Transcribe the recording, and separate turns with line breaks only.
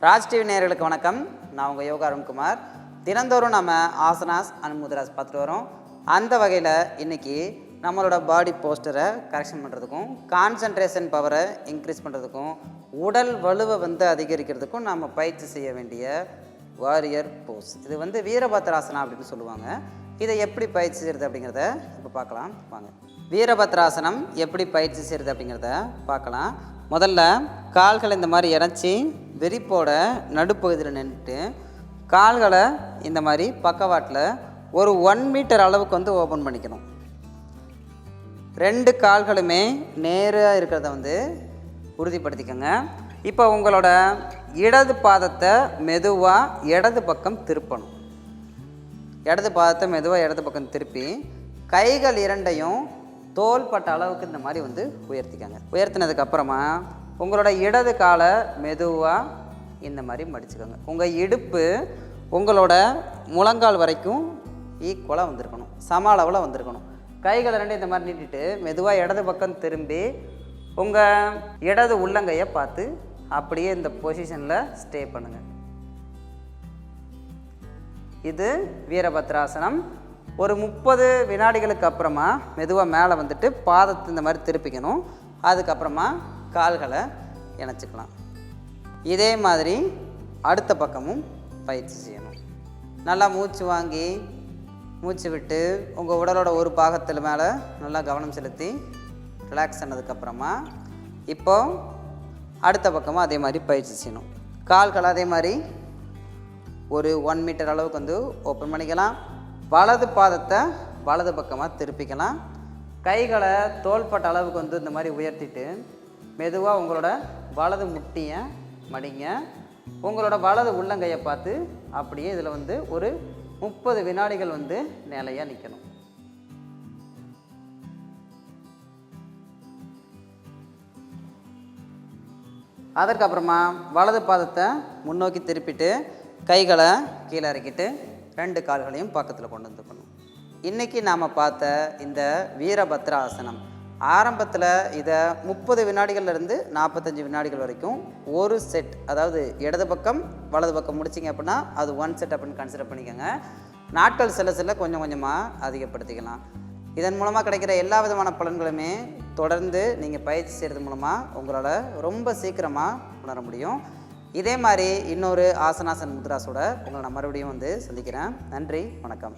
Raj TV நேயர்களுக்கு வணக்கம். நான் உங்கள் யோகா அருண்குமார். தினந்தோறும் நம்ம ஆசனாஸ் அண்ட் முத்ராஸ் பார்த்துட்டு வரோம். அந்த வகையில் இன்றைக்கி நம்மளோட பாடி போஸ்டரை கரெக்ஷன் பண்ணுறதுக்கும் கான்சன்ட்ரேஷன் பவரை இன்க்ரீஸ் பண்ணுறதுக்கும் உடல் வலுவை அதிகரிக்கிறதுக்கும் நம்ம பயிற்சி செய்ய வேண்டிய வாரியர் போஸ். இது வீரபத்ராசனா அப்படின்னு சொல்லுவாங்க. இதை எப்படி பயிற்சி செய்கிறது அப்படிங்கிறத இப்போ பார்க்கலாம் வாங்க. வீரபத்ராசனம் எப்படி பயிற்சி செய்கிறது அப்படிங்கிறத பார்க்கலாம். முதல்ல கால்களை இந்த மாதிரி இறச்சி விரிப்போட நடுப்பகுதியில் நின்றுட்டு கால்களை இந்த மாதிரி பக்கவாட்டில் ஒரு 1 மீட்டர் அளவுக்கு ஓப்பன் பண்ணிக்கணும். 2 கால்களுமே நேராக இருக்கிறத உறுதிப்படுத்திக்கோங்க. இப்போ உங்களோட இடது பாதத்தை மெதுவாக இடது பக்கம் திருப்பணும். இடது பாதத்தை மெதுவாக இடது பக்கம் திருப்பி கைகள் இரண்டையும் தோள்பட்ட அளவுக்கு இந்த மாதிரி உயர்த்திக்கங்க. உயர்த்தினதுக்கப்புறமா உங்களோட இடது காலை மெதுவாக இந்த மாதிரி மடிச்சுக்கோங்க. உங்கள் இடுப்பு உங்களோட முழங்கால் வரைக்கும் ஈக்குவலாக வந்திருக்கணும், சம அளவில் வந்திருக்கணும். கைகளை ரெண்டு இந்த மாதிரி நீட்டிட்டு மெதுவாக இடது பக்கம் திரும்பி உங்கள் இடது உள்ளங்கையை பார்த்து அப்படியே இந்த பொசிஷனில் ஸ்டே பண்ணுங்கள். இது வீரபத்ராசனம். ஒரு 30 வினாடிகளுக்கு அப்புறமா மெதுவாக மேலே பாதத்தை இந்த மாதிரி திருப்பிக்கணும். அதுக்கப்புறமா கால்களை இணைச்சிக்கலாம். இதே மாதிரி அடுத்த பக்கமும் பயிற்சி செய்யணும். நல்லா மூச்சு வாங்கி மூச்சு விட்டு உங்கள் உடலோட ஒரு பாகத்தில் மேலே நல்லா கவனம் செலுத்தி ரிலாக்ஸ் ஆனதுக்கப்புறமா இப்போ அடுத்த பக்கமும் அதே மாதிரி பயிற்சி செய்யணும். கால்களை அதே மாதிரி ஒரு 1 மீட்டர் அளவுக்கு ஓப்பன் பண்ணிக்கலாம். வலது பாதத்தை வலது பக்கமாக திருப்பிக்கலாம். கைகளை தோள்பட்ட அளவுக்கு இந்த மாதிரி உயர்த்திட்டு மெதுவாக உங்களோட வலது முட்டியை மடிங்க. உங்களோட வலது உள்ளங்கையை பார்த்து அப்படியே இதில் ஒரு 30 வினாடிகள் நிலையாக நிற்கணும். அதற்கப்புறமா வலது பாதத்தை முன்னோக்கி திருப்பிட்டு கைகளை கீழே இறக்கிட்டு 2 கால்களையும் பக்கத்தில் கொண்டு வந்துக்கணும். இன்றைக்கி நாம் பார்த்த இந்த வீரபத்ராசனம் ஆரம்பத்தில் இதை 30 வினாடிகள்லேருந்து 45 வினாடிகள் வரைக்கும் ஒரு செட், அதாவது இடது பக்கம் வலது பக்கம் முடிச்சிங்க அப்படின்னா அது 1 செட் அப்படின்னு கன்சிடர் பண்ணிக்கோங்க. நாட்கள் சில கொஞ்சம் கொஞ்சமாக அதிகப்படுத்திக்கலாம். இதன் மூலமாக கிடைக்கிற எல்லா விதமான பலன்களுமே தொடர்ந்து நீங்கள் பயிற்சி செய்கிறது மூலமாக உங்களால் ரொம்ப சீக்கிரமாக உணர முடியும். இதே மாதிரி இன்னொரு ஆசனாசன் முத்ராஸோட உங்களை நான் மறுபடியும் சந்திக்கிறேன். நன்றி, வணக்கம்.